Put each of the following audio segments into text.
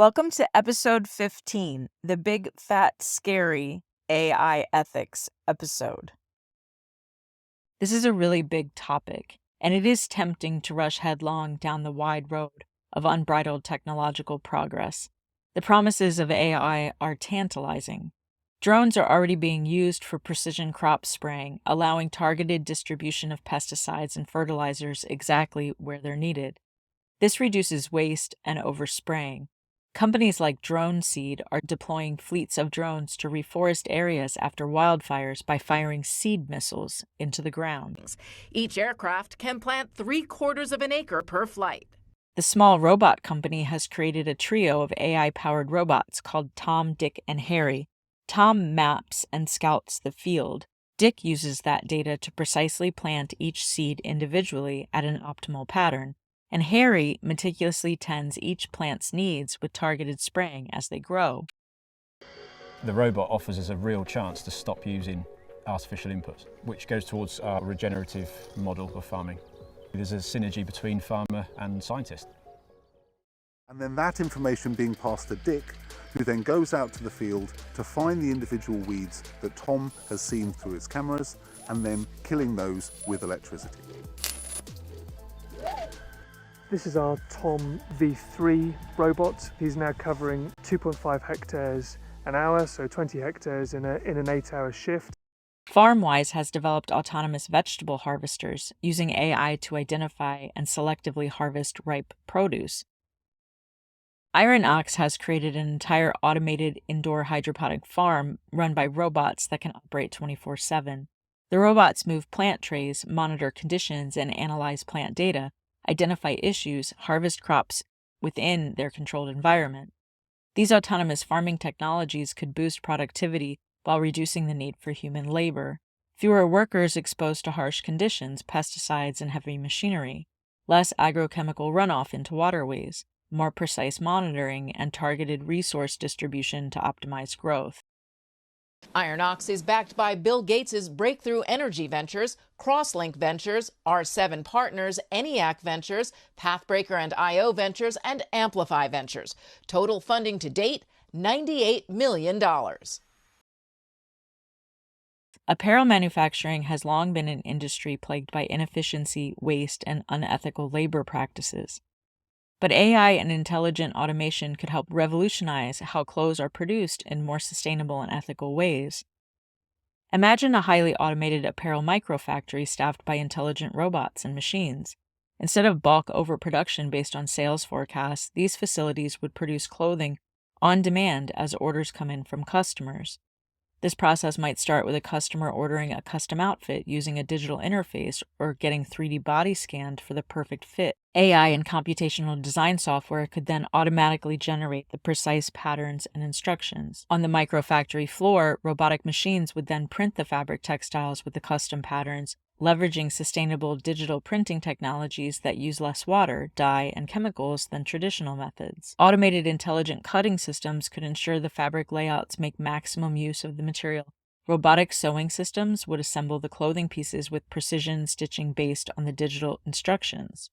Welcome to episode 15, the big, fat, scary AI ethics episode. This is a really big topic, and it is tempting to rush headlong down the wide road of unbridled technological progress. The promises of AI are tantalizing. Drones are already being used for precision crop spraying, allowing targeted distribution of pesticides and fertilizers exactly where they're needed. This reduces waste and overspraying. Companies like Drone Seed are deploying fleets of drones to reforest areas after wildfires by firing seed missiles into the ground. Each aircraft can plant 3/4 of an acre per flight. The small robot company has created a trio of AI-powered robots called Tom, Dick, and Harry. Tom maps and scouts the field. Dick uses that data to precisely plant each seed individually at an optimal pattern. And Harry meticulously tends each plant's needs with targeted spraying as they grow. The robot offers us a real chance to stop using artificial inputs, which goes towards our regenerative model of farming. There's a synergy between farmer and scientist. And then that information being passed to Dick, who then goes out to the field to find the individual weeds that Tom has seen through his cameras, and then killing those with electricity. This is our Tom V3 robot. He's now covering 2.5 hectares an hour, so 20 hectares in an 8-hour shift. FarmWise has developed autonomous vegetable harvesters using AI to identify and selectively harvest ripe produce. Iron Ox has created an entire automated indoor hydroponic farm run by robots that can operate 24/7. The robots move plant trays, monitor conditions, and analyze plant data, identify issues, harvest crops within their controlled environment. These autonomous farming technologies could boost productivity while reducing the need for human labor. Fewer workers exposed to harsh conditions, pesticides, and heavy machinery. Less agrochemical runoff into waterways. More precise monitoring and targeted resource distribution to optimize growth. Iron Ox is backed by Bill Gates' Breakthrough Energy Ventures, Crosslink Ventures, R7 Partners, ENIAC Ventures, Pathbreaker and IO Ventures, and Amplify Ventures. Total funding to date, $98 million. Apparel manufacturing has long been an industry plagued by inefficiency, waste, and unethical labor practices. But AI and intelligent automation could help revolutionize how clothes are produced in more sustainable and ethical ways. Imagine a highly automated apparel microfactory staffed by intelligent robots and machines. Instead of bulk overproduction based on sales forecasts, these facilities would produce clothing on demand as orders come in from customers. This process might start with a customer ordering a custom outfit using a digital interface or getting 3D body scanned for the perfect fit. AI and computational design software could then automatically generate the precise patterns and instructions. On the microfactory floor, robotic machines would then print the fabric textiles with the custom patterns, leveraging sustainable digital printing technologies that use less water, dye, and chemicals than traditional methods. Automated intelligent cutting systems could ensure the fabric layouts make maximum use of the material. Robotic sewing systems would assemble the clothing pieces with precision stitching based on the digital instructions.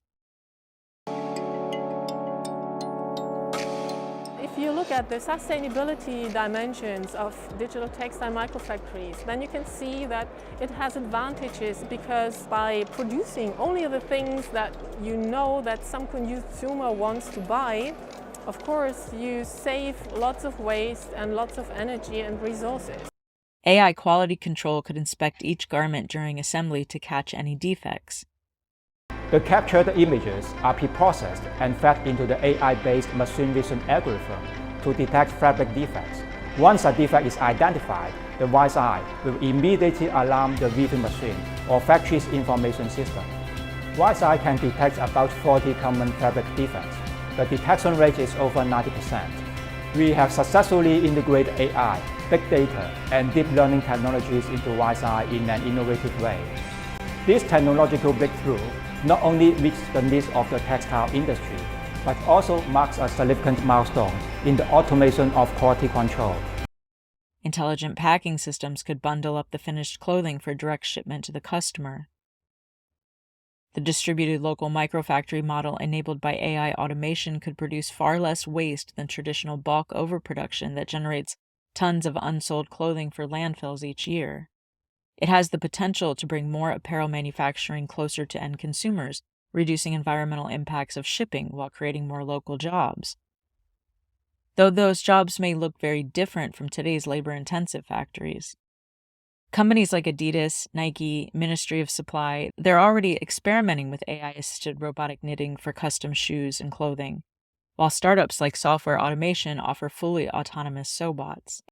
If you look at the sustainability dimensions of digital textile microfactories, then you can see that it has advantages because by producing only the things that you know that some consumer wants to buy, of course, you save lots of waste and lots of energy and resources. AI quality control could inspect each garment during assembly to catch any defects. The captured images are pre-processed and fed into the AI-based machine vision algorithm to detect fabric defects. Once a defect is identified, the wise eye will immediately alarm the weaving machine or factory's information system. Wise eye can detect about 40 common fabric defects. The detection rate is over 90%. We have successfully integrated AI, big data, and deep learning technologies into wise eye in an innovative way. This technological breakthrough not only meets the needs of the textile industry, but also marks a significant milestone in the automation of quality control. Intelligent packing systems could bundle up the finished clothing for direct shipment to the customer. The distributed local microfactory model enabled by AI automation could produce far less waste than traditional bulk overproduction that generates tons of unsold clothing for landfills each year. It has the potential to bring more apparel manufacturing closer to end consumers, reducing environmental impacts of shipping while creating more local jobs. Though those jobs may look very different from today's labor-intensive factories. Companies like Adidas, Nike, Ministry of Supply, they're already experimenting with AI-assisted robotic knitting for custom shoes and clothing, while startups like Software Automation offer fully autonomous sew bots.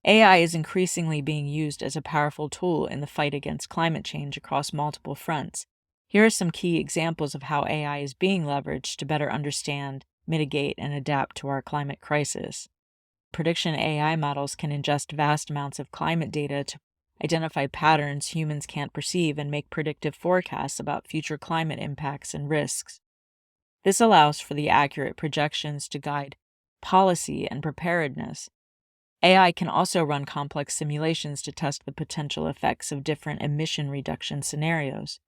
AI is increasingly being used as a powerful tool in the fight against climate change across multiple fronts. Here are some key examples of how AI is being leveraged to better understand, mitigate, and adapt to our climate crisis. Prediction AI models can ingest vast amounts of climate data to identify patterns humans can't perceive and make predictive forecasts about future climate impacts and risks. This allows for the accurate projections to guide policy and preparedness. AI can also run complex simulations to test the potential effects of different emission reduction scenarios.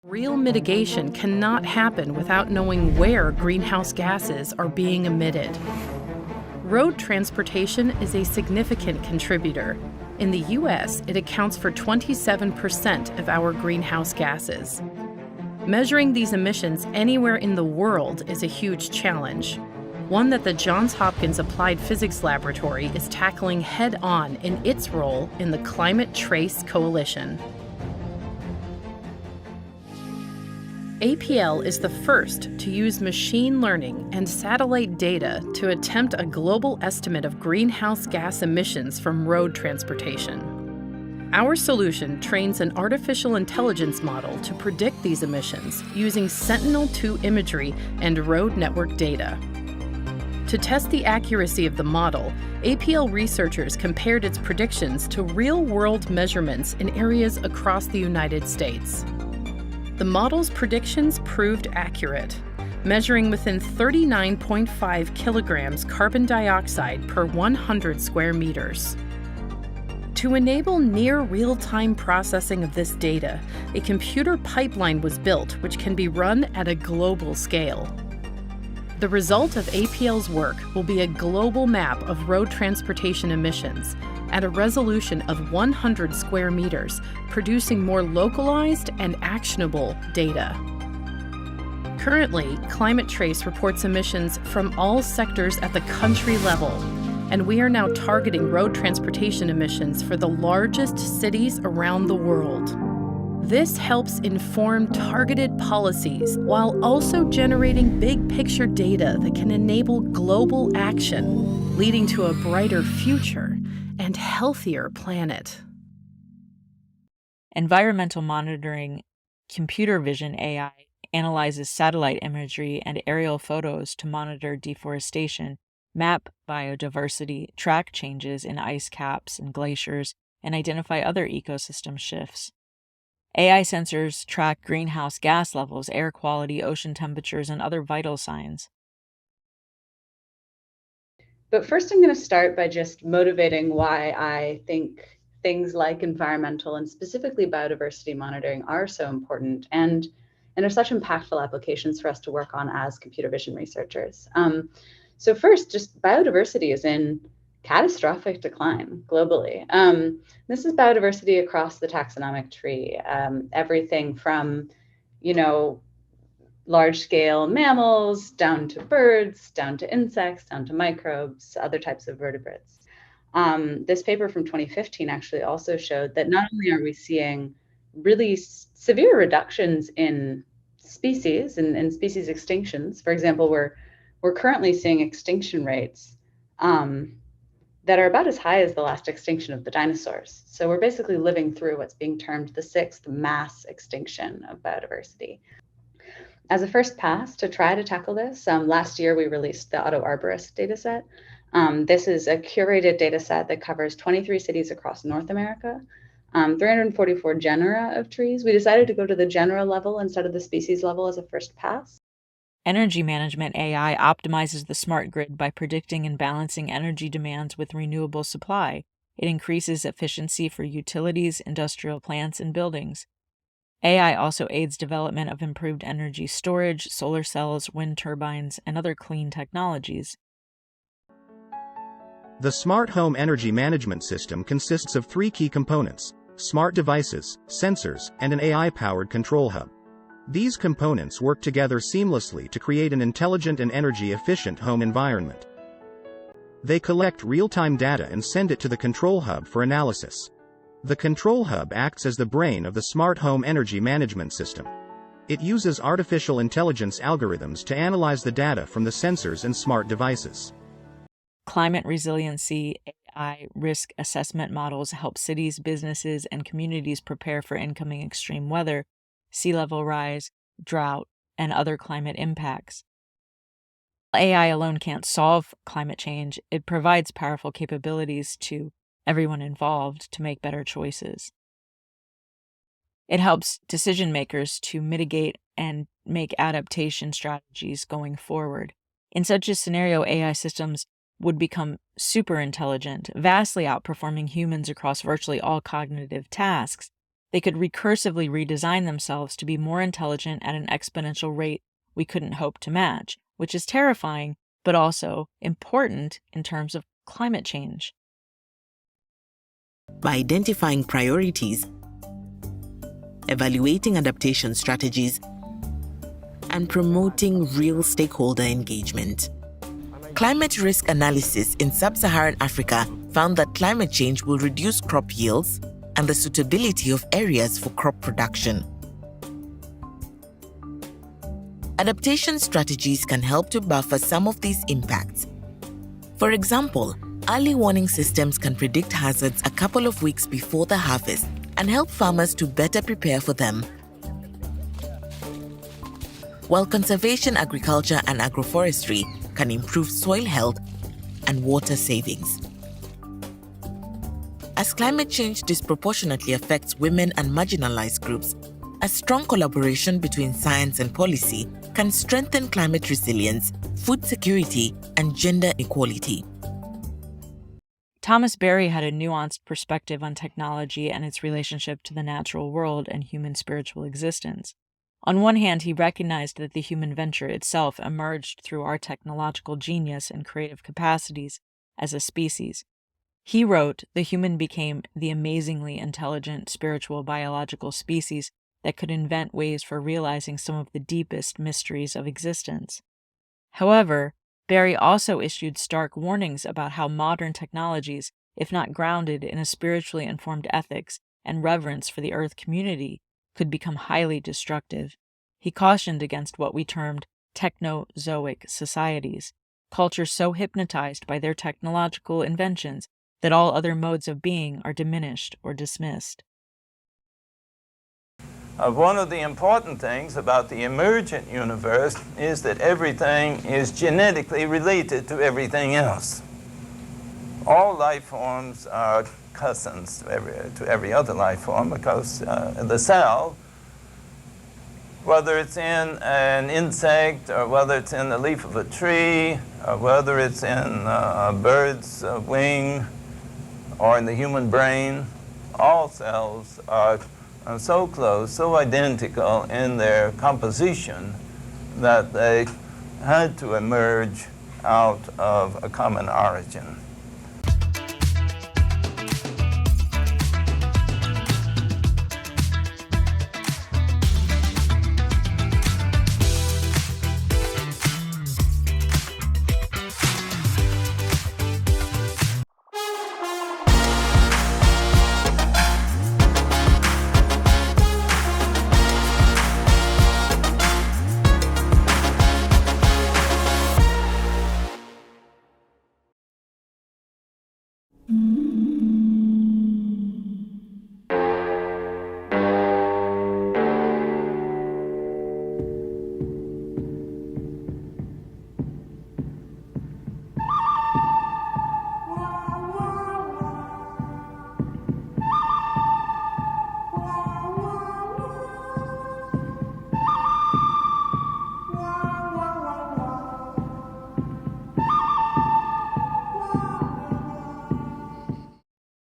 Real mitigation cannot happen without knowing where greenhouse gases are being emitted. Road transportation is a significant contributor. In the U.S., it accounts for 27% of our greenhouse gases. Measuring these emissions anywhere in the world is a huge challenge, one that the Johns Hopkins Applied Physics Laboratory is tackling head-on in its role in the Climate Trace Coalition. APL is the first to use machine learning and satellite data to attempt a global estimate of greenhouse gas emissions from road transportation. Our solution trains an artificial intelligence model to predict these emissions using Sentinel-2 imagery and road network data. To test the accuracy of the model, APL researchers compared its predictions to real-world measurements in areas across the United States. The model's predictions proved accurate, measuring within 39.5 kilograms carbon dioxide per 100 square meters. To enable near real-time processing of this data, a computer pipeline was built which can be run at a global scale. The result of APL's work will be a global map of road transportation emissions at a resolution of 100 square meters, producing more localized and actionable data. Currently, Climate Trace reports emissions from all sectors at the country level, and we are now targeting road transportation emissions for the largest cities around the world. This helps inform targeted policies while also generating big picture data that can enable global action, leading to a brighter future and healthier planet. Environmental monitoring computer vision AI analyzes satellite imagery and aerial photos to monitor deforestation, map biodiversity, track changes in ice caps and glaciers, and identify other ecosystem shifts. AI sensors track greenhouse gas levels, air quality, ocean temperatures, and other vital signs. But first, I'm going to start by just motivating why I think things like environmental and specifically biodiversity monitoring are so important and are such impactful applications for us to work on as computer vision researchers. So first, just biodiversity is in catastrophic decline globally. This is biodiversity across the taxonomic tree, everything from, large-scale mammals, down to birds, down to insects, down to microbes, other types of vertebrates. This paper from 2015 actually also showed that not only are we seeing really severe reductions in species and species extinctions, for example, we're currently seeing extinction rates that are about as high as the last extinction of the dinosaurs. So we're basically living through what's being termed the 6th mass extinction of biodiversity. As a first pass to try to tackle this, last year we released the Auto Arborist dataset. This is a curated dataset that covers 23 cities across North America, 344 genera of trees. We decided to go to the genera level instead of the species level as a first pass. Energy management AI optimizes the smart grid by predicting and balancing energy demands with renewable supply. It increases efficiency for utilities, industrial plants, and buildings. AI also aids development of improved energy storage, solar cells, wind turbines, and other clean technologies. The smart home energy management system consists of 3 key components: smart devices, sensors, and an AI-powered control hub. These components work together seamlessly to create an intelligent and energy-efficient home environment. They collect real-time data and send it to the control hub for analysis. The control hub acts as the brain of the smart home energy management system. It uses artificial intelligence algorithms to analyze the data from the sensors and smart devices. Climate resiliency AI risk assessment models help cities, businesses, and communities prepare for incoming extreme weather, sea level rise, drought, and other climate impacts. AI alone can't solve climate change. It provides powerful capabilities to everyone involved to make better choices. It helps decision makers to mitigate and make adaptation strategies going forward. In such a scenario, AI systems would become superintelligent, vastly outperforming humans across virtually all cognitive tasks. They could recursively redesign themselves to be more intelligent at an exponential rate we couldn't hope to match, which is terrifying, but also important in terms of climate change. By identifying priorities, evaluating adaptation strategies, and promoting real stakeholder engagement. Climate risk analysis in sub-Saharan Africa found that climate change will reduce crop yields and the suitability of areas for crop production. Adaptation strategies can help to buffer some of these impacts. For example, early warning systems can predict hazards a couple of weeks before the harvest and help farmers to better prepare for them. While conservation agriculture and agroforestry can improve soil health and water savings. As climate change disproportionately affects women and marginalized groups, a strong collaboration between science and policy can strengthen climate resilience, food security, and gender equality. Thomas Berry had a nuanced perspective on technology and its relationship to the natural world and human spiritual existence. On one hand, he recognized that the human venture itself emerged through our technological genius and creative capacities as a species. He wrote, "The human became the amazingly intelligent spiritual biological species that could invent ways for realizing some of the deepest mysteries of existence." However, Berry also issued stark warnings about how modern technologies, if not grounded in a spiritually informed ethics and reverence for the Earth community, could become highly destructive. He cautioned against what we termed technozoic societies, cultures so hypnotized by their technological inventions that all other modes of being are diminished or dismissed. One of the important things about the emergent universe is that everything is genetically related to everything else. All life forms are cousins to every other life form because the cell, whether it's in an insect or whether it's in the leaf of a tree or whether it's in a bird's wing or in the human brain, all cells are so close, so identical in their composition that they had to emerge out of a common origin.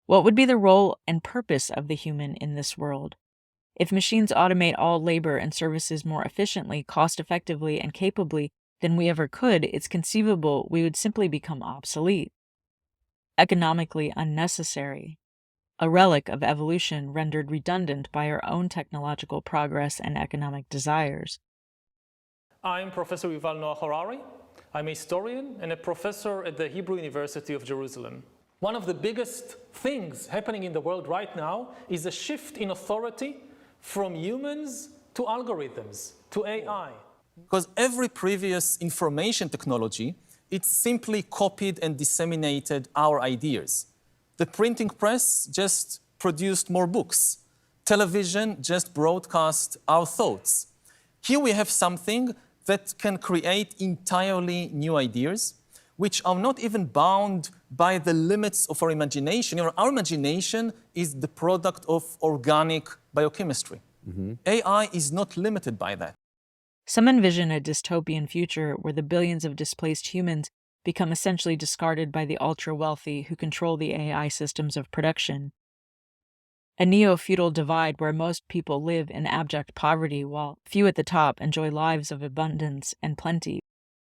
What would be the role and purpose of the human in this world? If machines automate all labor and services more efficiently, cost-effectively, and capably than we ever could, it's conceivable we would simply become obsolete, economically unnecessary, a relic of evolution rendered redundant by our own technological progress and economic desires. I'm Professor Yuval Noah Harari. I'm a historian and a professor at the Hebrew University of Jerusalem. One of the biggest things happening in the world right now is a shift in authority from humans to algorithms, to AI. Because every previous information technology, it simply copied and disseminated our ideas. The printing press just produced more books. Television just broadcast our thoughts. Here we have something that can create entirely new ideas, which are not even bound by the limits of our imagination. You know, our imagination is the product of organic biochemistry. AI is not limited by that. Some envision a dystopian future where the billions of displaced humans become essentially discarded by the ultra-wealthy who control the AI systems of production. A neo-feudal divide where most people live in abject poverty while few at the top enjoy lives of abundance and plenty.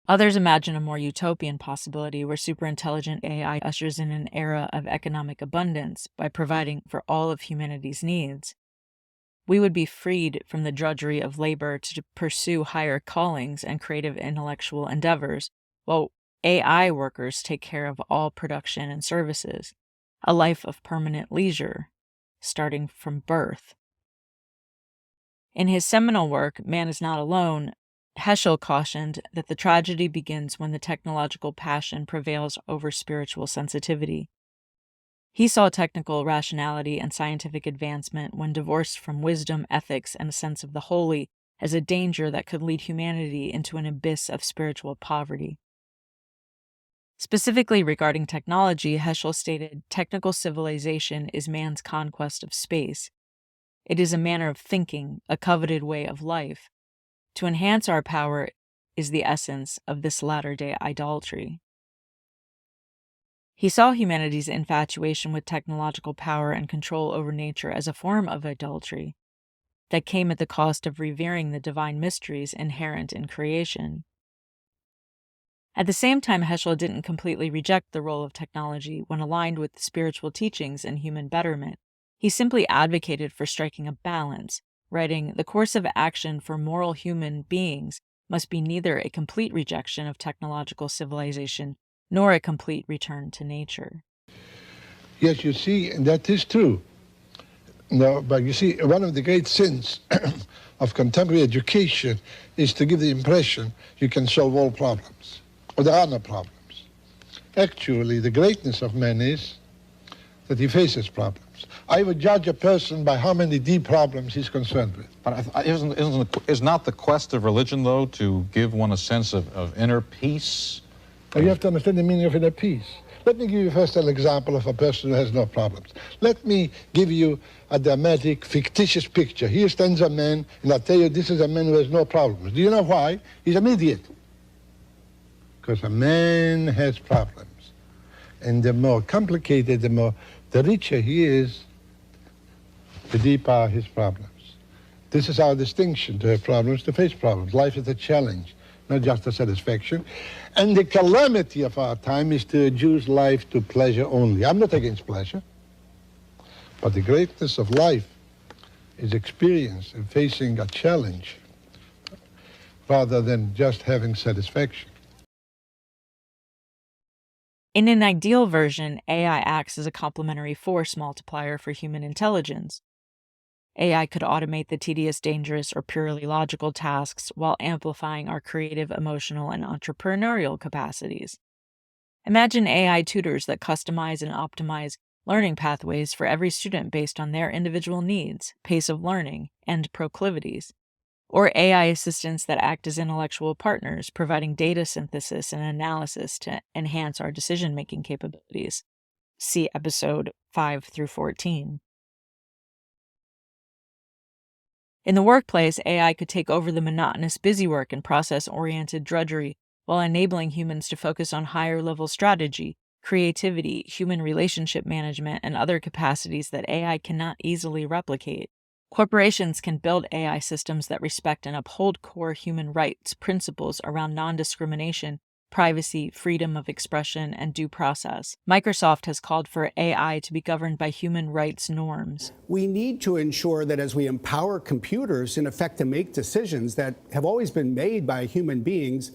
Others imagine a more utopian possibility where superintelligent AI ushers in an era of economic abundance by providing for all of humanity's needs. We would be freed from the drudgery of labor to pursue higher callings and creative intellectual endeavors, while AI workers take care of all production and services, a life of permanent leisure, starting from birth. In his seminal work, Man is Not Alone, Heschel cautioned that the tragedy begins when the technological passion prevails over spiritual sensitivity. He saw technical rationality and scientific advancement when divorced from wisdom, ethics, and a sense of the holy as a danger that could lead humanity into an abyss of spiritual poverty. Specifically regarding technology, Heschel stated, "Technical civilization is man's conquest of space. It is a manner of thinking, a coveted way of life. To enhance our power is the essence of this latter-day idolatry." He saw humanity's infatuation with technological power and control over nature as a form of idolatry that came at the cost of revering the divine mysteries inherent in creation. At the same time, Heschel didn't completely reject the role of technology when aligned with the spiritual teachings and human betterment. He simply advocated for striking a balance, writing, "The course of action for moral human beings must be neither a complete rejection of technological civilization nor a complete return to nature." Yes, you see, that is true. No, but you see, one of the great sins of contemporary education is to give the impression you can solve all problems, or there are no problems. Actually, the greatness of man is that he faces problems. I would judge a person by how many deep problems he's concerned with. But is not the quest of religion, though, to give one a sense of inner peace? Now, you have to understand the meaning of inner peace. Let me give you first an example of a person who has no problems. Let me give you a dramatic, fictitious picture. Here stands a man, and I'll tell you this is a man who has no problems. Do you know why? He's an idiot. Because a man has problems. And the more complicated, the richer he is, the deeper are his problems. This is our distinction: to have problems, to face problems. Life is a challenge, not just a satisfaction. And the calamity of our time is to reduce life to pleasure only. I'm not against pleasure, but the greatness of life is experience and facing a challenge rather than just having satisfaction. In an ideal version, AI acts as a complementary force multiplier for human intelligence. AI could automate the tedious, dangerous, or purely logical tasks while amplifying our creative, emotional, and entrepreneurial capacities. Imagine AI tutors that customize and optimize learning pathways for every student based on their individual needs, pace of learning, and proclivities. Or AI assistants that act as intellectual partners, providing data synthesis and analysis to enhance our decision-making capabilities. See episode 5 through 14. In the workplace, AI could take over the monotonous busywork and process-oriented drudgery while enabling humans to focus on higher-level strategy, creativity, human relationship management, and other capacities that AI cannot easily replicate. Corporations can build AI systems that respect and uphold core human rights principles around non-discrimination, privacy, freedom of expression, and due process. Microsoft has called for AI to be governed by human rights norms. We need to ensure that as we empower computers, in effect, to make decisions that have always been made by human beings,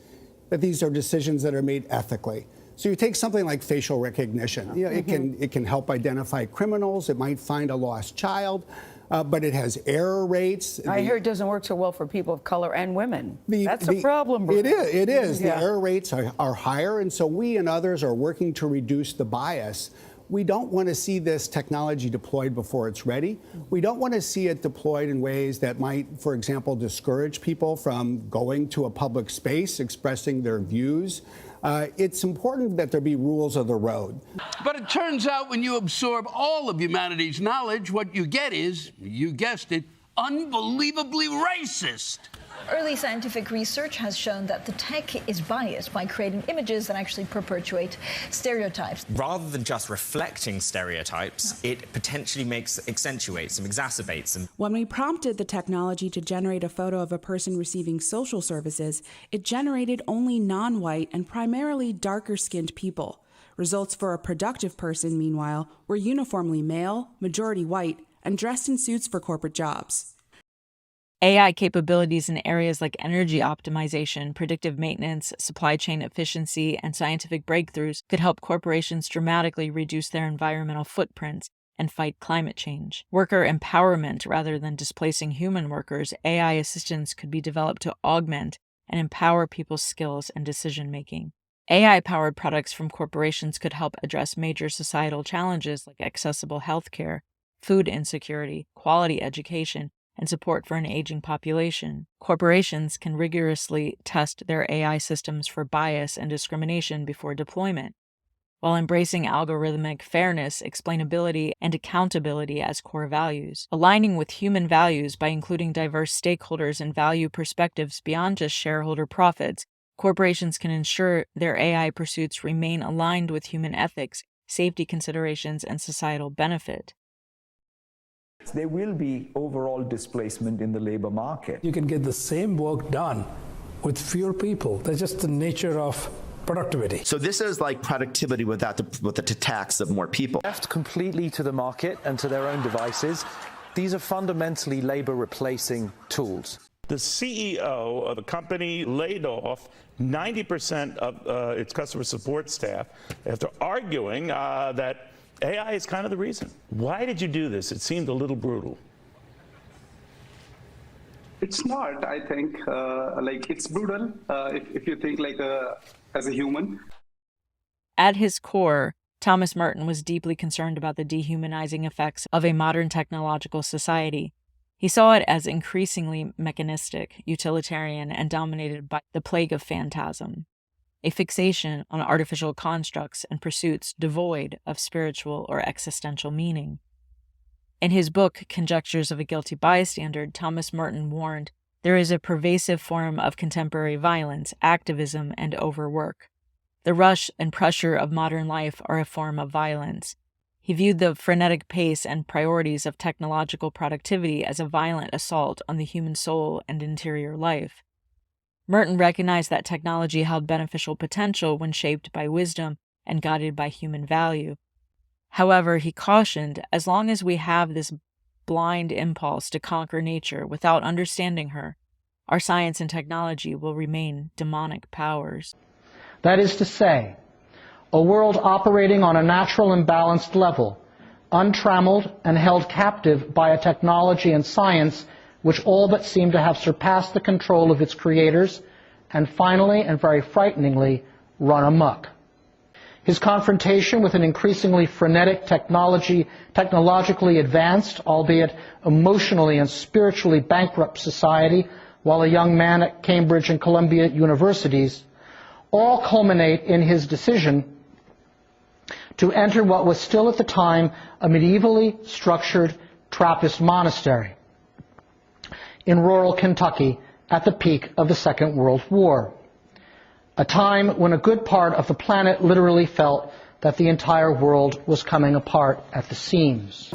that these are decisions that are made ethically. So you take something like facial recognition. You know, it can help identify criminals. It might find a lost child. But it has error rates. I hear it doesn't work so well for people of color and women. That's a problem. It is. Yeah. The error rates are higher, and so we and others are working to reduce the bias. We don't want to see this technology deployed before it's ready. We don't want to see it deployed in ways that might, for example, discourage people from going to a public space, expressing their views. It's important that there be rules of the road. But it turns out when you absorb all of humanity's knowledge, what you get is, you guessed it, unbelievably racist. Early scientific research has shown that the tech is biased by creating images that actually perpetuate stereotypes. Rather than just reflecting stereotypes, it potentially accentuates them, exacerbates them. When we prompted the technology to generate a photo of a person receiving social services, it generated only non-white and primarily darker-skinned people. Results for a productive person, meanwhile, were uniformly male, majority white, and dressed in suits for corporate jobs. AI capabilities in areas like energy optimization, predictive maintenance, supply chain efficiency, and scientific breakthroughs could help corporations dramatically reduce their environmental footprints and fight climate change. Worker empowerment rather than displacing human workers, AI assistants could be developed to augment and empower people's skills and decision-making. AI-powered products from corporations could help address major societal challenges like accessible healthcare, food insecurity, quality education, and support for an aging population. Corporations can rigorously test their AI systems for bias and discrimination before deployment, while embracing algorithmic fairness, explainability, and accountability as core values. Aligning with human values by including diverse stakeholders and value perspectives beyond just shareholder profits, corporations can ensure their AI pursuits remain aligned with human ethics, safety considerations, and societal benefit. There will be overall displacement in the labor market. You can get the same work done with fewer people. That's just the nature of productivity. So this is like productivity without the tax of more people. Left completely to the market and to their own devices, these are fundamentally labor replacing tools. The CEO of a company laid off 90% of its customer support staff after arguing that AI is kind of the reason. Why did you do this? It seemed a little brutal. It's not, I think. It's brutal if you think as a human. At his core, Thomas Merton was deeply concerned about the dehumanizing effects of a modern technological society. He saw it as increasingly mechanistic, utilitarian, and dominated by the plague of phantasm, a fixation on artificial constructs and pursuits devoid of spiritual or existential meaning. In his book, Conjectures of a Guilty Bystander, Thomas Merton warned, there is a pervasive form of contemporary violence, activism, and overwork. The rush and pressure of modern life are a form of violence. He viewed the frenetic pace and priorities of technological productivity as a violent assault on the human soul and interior life. Merton recognized that technology held beneficial potential when shaped by wisdom and guided by human value. However, he cautioned, as long as we have this blind impulse to conquer nature without understanding her, our science and technology will remain demonic powers. That is to say, a world operating on a natural and balanced level, untrammeled and held captive by a technology and science which all but seem to have surpassed the control of its creators, and finally, and very frighteningly, run amok. His confrontation with an increasingly frenetic technologically advanced, albeit emotionally and spiritually bankrupt society, while a young man at Cambridge and Columbia universities, all culminate in his decision to enter what was still at the time a medievally structured Trappist monastery in rural Kentucky at the peak of the Second World War, a time when a good part of the planet literally felt that the entire world was coming apart at the seams.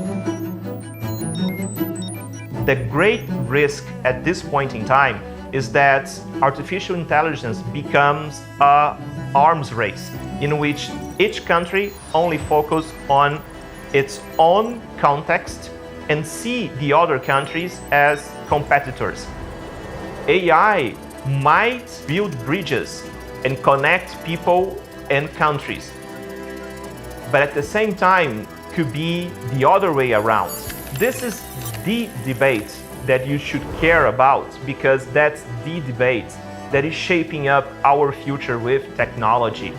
The great risk at this point in time is that artificial intelligence becomes an arms race in which each country only focuses on its own context and see the other countries as competitors. AI might build bridges and connect people and countries, but at the same time could be the other way around. This is the debate that you should care about, because that's the debate that is shaping up our future with technology.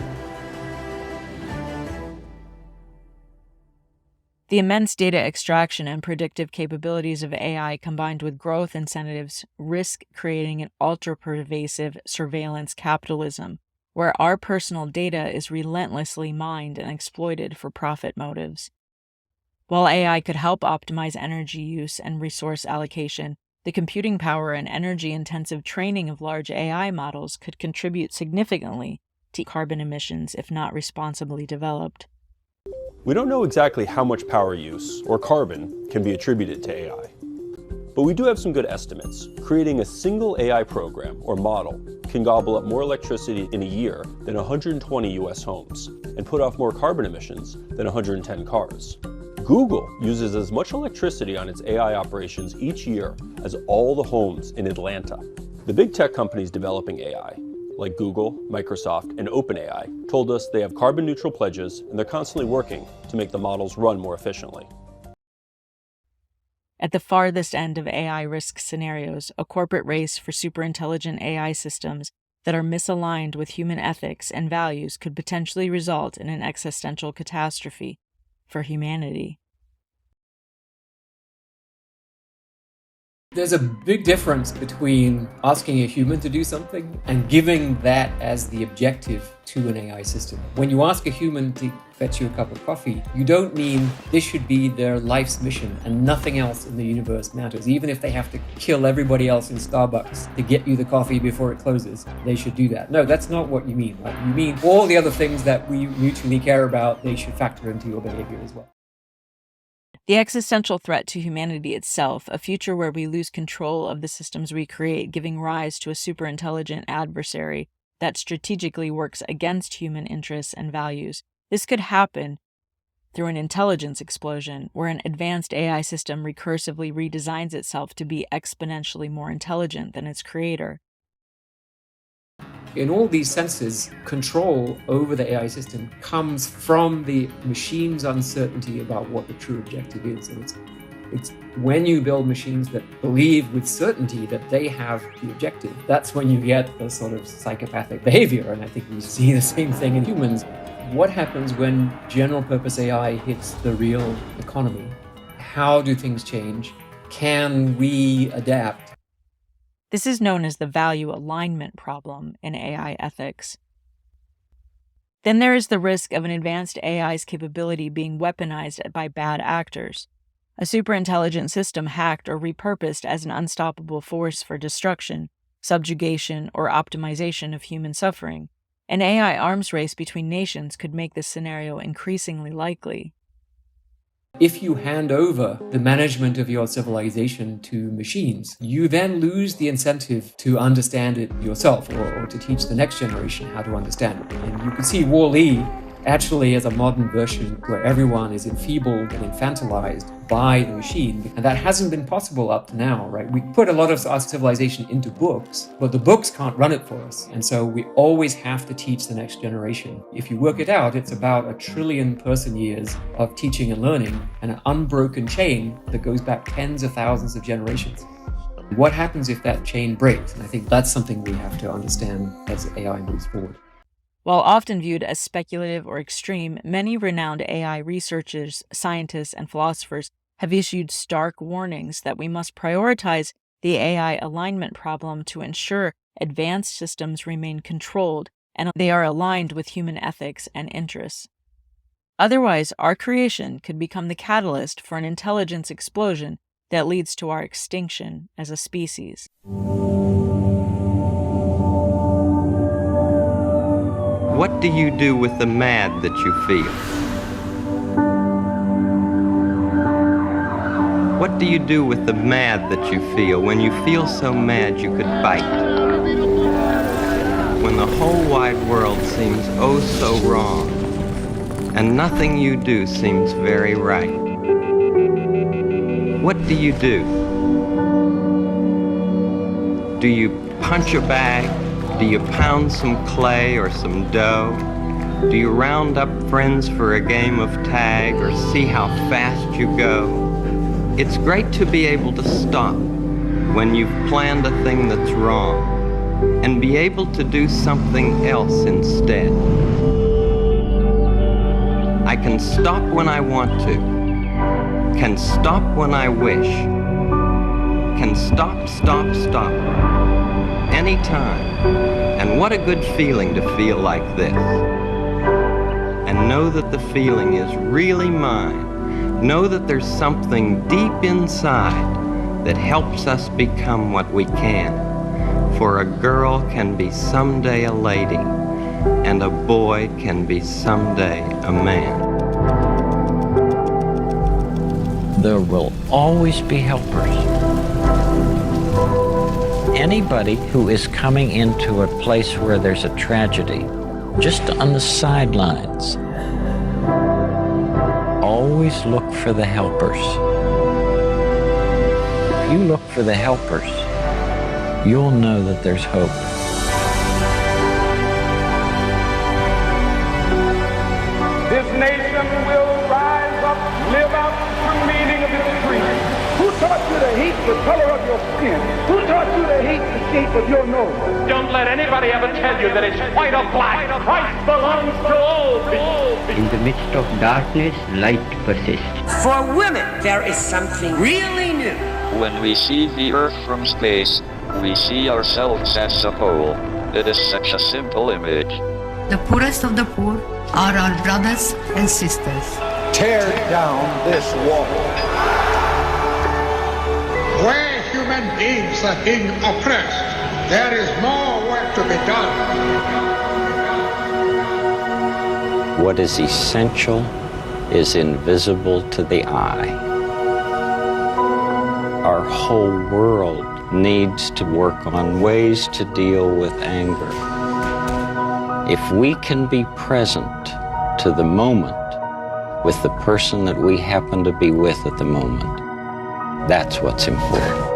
The immense data extraction and predictive capabilities of AI combined with growth incentives risk creating an ultra-pervasive surveillance capitalism, where our personal data is relentlessly mined and exploited for profit motives. While AI could help optimize energy use and resource allocation, the computing power and energy-intensive training of large AI models could contribute significantly to carbon emissions if not responsibly developed. We don't know exactly how much power use, or carbon, can be attributed to AI. But we do have some good estimates. Creating a single AI program, or model, can gobble up more electricity in a year than 120 US homes, and put off more carbon emissions than 110 cars. Google uses as much electricity on its AI operations each year as all the homes in Atlanta. The big tech companies developing AI, like Google, Microsoft, and OpenAI, told us they have carbon neutral pledges and they're constantly working to make the models run more efficiently. At the farthest end of AI risk scenarios, a corporate race for superintelligent AI systems that are misaligned with human ethics and values could potentially result in an existential catastrophe for humanity. There's a big difference between asking a human to do something and giving that as the objective to an AI system. When you ask a human to fetch you a cup of coffee, you don't mean this should be their life's mission and nothing else in the universe matters. Even if they have to kill everybody else in Starbucks to get you the coffee before it closes, they should do that. No, that's not what you mean. Right? You mean all the other things that we mutually care about, they should factor into your behavior as well. The existential threat to humanity itself, a future where we lose control of the systems we create, giving rise to a superintelligent adversary that strategically works against human interests and values. This could happen through an intelligence explosion, where an advanced AI system recursively redesigns itself to be exponentially more intelligent than its creator. In all these senses, control over the AI system comes from the machine's uncertainty about what the true objective is. And it's when you build machines that believe with certainty that they have the objective, that's when you get the sort of psychopathic behavior. And I think we see the same thing in humans. What happens when general purpose AI hits the real economy? How do things change? Can we adapt? This is known as the value alignment problem in AI ethics. Then there is the risk of an advanced AI's capability being weaponized by bad actors. A superintelligent system hacked or repurposed as an unstoppable force for destruction, subjugation, or optimization of human suffering. An AI arms race between nations could make this scenario increasingly likely. If you hand over the management of your civilization to machines, you then lose the incentive to understand it yourself or to teach the next generation how to understand it. And you can see Wall-E actually as a modern version where everyone is enfeebled and infantilized by the machine. And that hasn't been possible up to now, right? We put a lot of our civilization into books, but the books can't run it for us. And so we always have to teach the next generation. If you work it out, it's about 1 trillion person years of teaching and learning and an unbroken chain that goes back tens of thousands of generations. What happens if that chain breaks? And I think that's something we have to understand as AI moves forward. While often viewed as speculative or extreme, many renowned AI researchers, scientists, and philosophers have issued stark warnings that we must prioritize the AI alignment problem to ensure advanced systems remain controlled and they are aligned with human ethics and interests. Otherwise, our creation could become the catalyst for an intelligence explosion that leads to our extinction as a species. What do you do with the mad that you feel? What do you do with the mad that you feel when you feel so mad you could bite? When the whole wide world seems oh so wrong, and nothing you do seems very right. What do you do? Do you punch a bag? Do you pound some clay or some dough? Do you round up friends for a game of tag or see how fast you go? It's great to be able to stop when you've planned a thing that's wrong and be able to do something else instead. I can stop when I want to, can stop when I wish, can stop, anytime. And what a good feeling to feel like this. And know that the feeling is really mine. Know that there's something deep inside that helps us become what we can. For a girl can be someday a lady, and a boy can be someday a man. There will always be helpers. Anybody who is coming into a place where there's a tragedy, just on the sidelines, always look for the helpers. If you look for the helpers, you'll know that there's hope. This nation will rise up, live out the true meaning of its creed. Who taught you to hate the color of your skin? Who taught you to hate the shape of your nose? Don't let anybody ever tell you that it's white or black. Christ belongs to all people. In the midst of darkness, light persists. For women, there is something really new. When we see the Earth from space, we see ourselves as a whole. It is such a simple image. The poorest of the poor are our brothers and sisters. Tear down this wall. Where human beings are being oppressed, there is more work to be done. What is essential is invisible to the eye. Our whole world needs to work on ways to deal with anger. If we can be present to the moment with the person that we happen to be with at the moment, that's what's important.